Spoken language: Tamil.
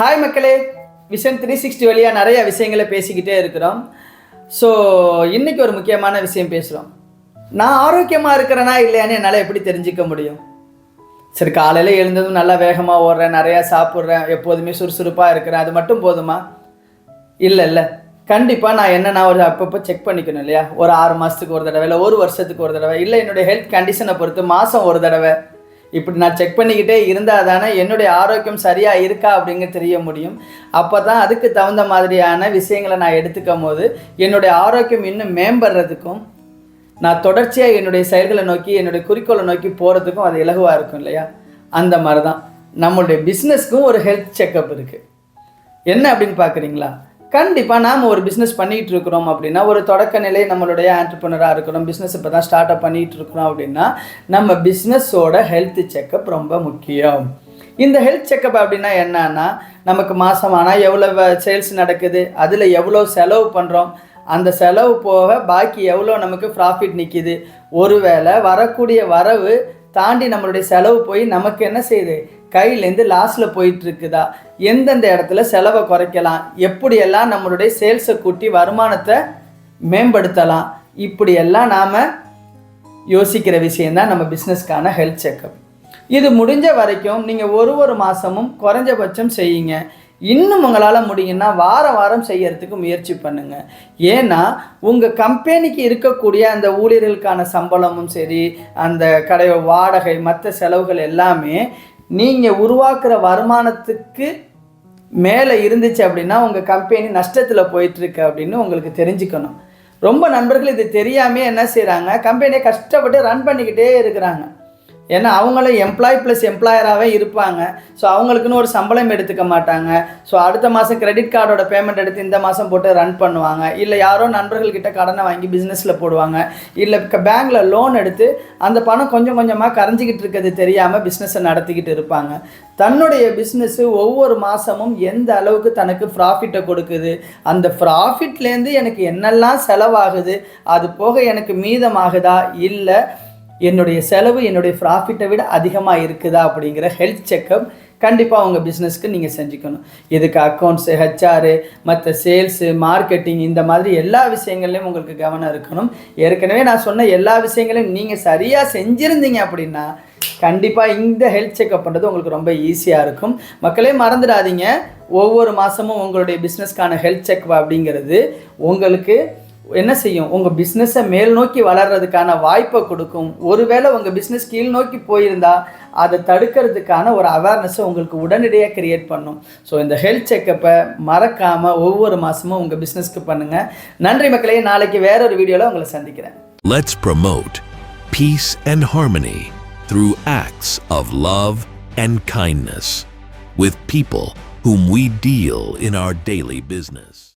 ஹாய் மக்களே, விஷன் 360 வழியாக நிறைய விஷயங்களை பேசிக்கிட்டே இருக்கிறோம். ஸோ இன்றைக்கி ஒரு முக்கியமான விஷயம் பேசுகிறோம். நான் ஆரோக்கியமாக இருக்கிறேனா இல்லையான்னு என்னால் எப்படி தெரிஞ்சிக்க முடியும்? சரி, காலையில் எழுந்ததும் நல்லா வேகமாக ஓடுறேன், நிறையா சாப்பிட்றேன், எப்போதுமே சுறுசுறுப்பாக இருக்கிறேன், அது மட்டும் போதுமா? இல்லை, கண்டிப்பாக நான் ஒரு அப்பப்போ செக் பண்ணிக்கணும் இல்லையா? ஒரு 6 மாதத்துக்கு ஒரு தடவை, இல்லை ஒரு வருஷத்துக்கு ஒரு தடவை, இல்லை என்னுடைய ஹெல்த் கண்டிஷனை பொறுத்து மாதம் ஒரு தடவை, இப்படி நான் செக் பண்ணிக்கிட்டே இருந்தால் தானே என்னுடைய ஆரோக்கியம் சரியாக இருக்கா அப்படிங்க தெரிய முடியும். அப்போ தான் அதுக்கு தகுந்த மாதிரியான விஷயங்களை நான் எடுத்துக்கும் போது என்னுடைய ஆரோக்கியம் இன்னும் மேம்படுறதுக்கும், நான் தொடர்ச்சியாக என்னுடைய செயல்களை நோக்கி என்னுடைய குறிக்கோளை நோக்கி போகிறதுக்கும் அது இலகுவாக இருக்கும் இல்லையா? அந்த மாதிரி தான் நம்மளுடைய பிஸ்னஸ்க்கும் ஒரு ஹெல்த் செக்கப் இருக்குது. என்ன அப்படின்னு பார்க்குறீங்களா? கண்டிப்பாக நாம் ஒரு பிஸ்னஸ் பண்ணிகிட்டு இருக்கிறோம் அப்படின்னா, ஒரு தொடக்க நிலை நம்மளுடைய ஆண்டர்ப்ரனராக இருக்கிறோம், பிஸ்னஸ் இப்போ தான் ஸ்டார்ட் அப் பண்ணிகிட்டு இருக்கிறோம் அப்படின்னா, நம்ம பிஸ்னஸோட ஹெல்த் செக்கப் ரொம்ப முக்கியம். இந்த ஹெல்த் செக்கப் அப்படின்னா என்னன்னா, நமக்கு மாதம் ஆனால் எவ்வளோ சேல்ஸ் நடக்குது, அதில் எவ்வளோ செலவு பண்ணுறோம், அந்த செலவு போக பாக்கி எவ்வளோ நமக்கு ப்ராஃபிட் நிற்கிது, ஒருவேளை வரக்கூடிய வரவு தாண்டி நம்மளுடைய செலவு போய் நமக்கு என்ன செய்யுது, கையிலேருந்து லாஸில் போயிட்டுருக்குதா, எந்தெந்த இடத்துல செலவை குறைக்கலாம், எப்படியெல்லாம் நம்மளுடைய சேல்ஸை கூட்டி வருமானத்தை மேம்படுத்தலாம், இப்படியெல்லாம் நாம் யோசிக்கிற விஷயந்தான் நம்ம பிஸ்னஸ்க்கான ஹெல்த் செக்கப். இது முடிஞ்ச வரைக்கும் நீங்கள் ஒரு மாதமும் குறைஞ்சபட்சம் செய்யுங்க. இன்னும் உங்களால் முடியும்னா வாரம் செய்யறதுக்கு முயற்சி பண்ணுங்கள். ஏன்னா உங்கள் கம்பெனிக்கு இருக்கக்கூடிய அந்த ஊழியர்களுக்கான சம்பளமும் சரி, அந்த கடை வாடகை, மற்ற செலவுகள் எல்லாமே நீங்கள் உருவாக்குற வருமானத்துக்கு மேலே இருந்துச்சு அப்படின்னா உங்கள் கம்பெனி நஷ்டத்தில் போயிட்டுருக்கு அப்படின்னு உங்களுக்கு தெரிஞ்சுக்கணும். ரொம்ப நண்பர்கள் இது தெரியாமல் என்ன செய்கிறாங்க, கம்பெனியை கஷ்டப்பட்டு ரன் பண்ணிக்கிட்டே இருக்கிறாங்க. ஏன்னா அவங்களும் எம்ப்ளாய் ப்ளஸ் எம்ப்ளாயராகவே இருப்பாங்க. ஸோ அவங்களுக்குன்னு ஒரு சம்பளம் எடுத்துக்க மாட்டாங்க. ஸோ அடுத்த மாதம் கிரெடிட் கார்டோட பேமெண்ட் எடுத்து இந்த மாதம் போட்டு ரன் பண்ணுவாங்க. இல்லை யாரோ நண்பர்கள்கிட்ட கடனை வாங்கி பிஸ்னஸில் போடுவாங்க. இல்லை பேங்க்கில் லோன் எடுத்து அந்த பணம் கொஞ்சம் கொஞ்சமாக கரைஞ்சிக்கிட்டு இருக்கிறது தெரியாமல் பிஸ்னஸை நடத்திக்கிட்டு இருப்பாங்க. தன்னுடைய பிஸ்னஸ்ஸு ஒவ்வொரு மாதமும் எந்த அளவுக்கு தனக்கு ப்ராஃபிட்டை கொடுக்குது, அந்த ப்ராஃபிட்லேருந்து எனக்கு என்னெல்லாம் செலவாகுது, அது போக எனக்கு மீதமாகுதா, இல்லை என்னுடைய செலவு என்னுடைய ப்ராஃபிட்டை விட அதிகமாக இருக்குதா அப்படிங்கிற ஹெல்த் செக்கப் கண்டிப்பாக உங்கள் பிஸ்னஸ்க்கு நீங்கள் செஞ்சுக்கணும். இதுக்கு அக்கௌண்ட்ஸு, ஹெச்ஆரு, மற்ற சேல்ஸு, மார்க்கெட்டிங், இந்த மாதிரி எல்லா விஷயங்கள்லையும் உங்களுக்கு கவனம் இருக்கணும். ஏற்கனவே நான் சொன்ன எல்லா விஷயங்களையும் நீங்கள் சரியாக செஞ்சுருந்தீங்க அப்படின்னா கண்டிப்பாக இந்த ஹெல்த் செக்கப் பண்ணுறது உங்களுக்கு ரொம்ப ஈஸியாக இருக்கும். மக்களே மறந்துடாதீங்க, ஒவ்வொரு மாதமும் உங்களுடைய பிஸ்னஸ்க்கான ஹெல்த் செக்கப் அப்படிங்கிறது உங்களுக்கு என்ன செய்யும், உங்கள் பிஸ்னஸை மேல் நோக்கி வளர்கிறதுக்கான வாய்ப்பை கொடுக்கும். ஒருவேளை உங்கள் பிஸ்னஸ் கீழ் நோக்கி போயிருந்தால் அதை தடுக்கிறதுக்கான ஒரு அவேர்னஸை உங்களுக்கு உடனடியாக கிரியேட் பண்ணும். ஸோ இந்த ஹெல்த் செக்கப்பை மறக்காமல் ஒவ்வொரு மாதமும் உங்கள் பிஸ்னஸ்க்கு பண்ணுங்கள். நன்றி மக்களே, நாளைக்கு வேறொரு வீடியோவில் உங்களை சந்திக்கிறேன். Let's promote peace and harmony through acts of love and kindness with people whom we deal in our daily business.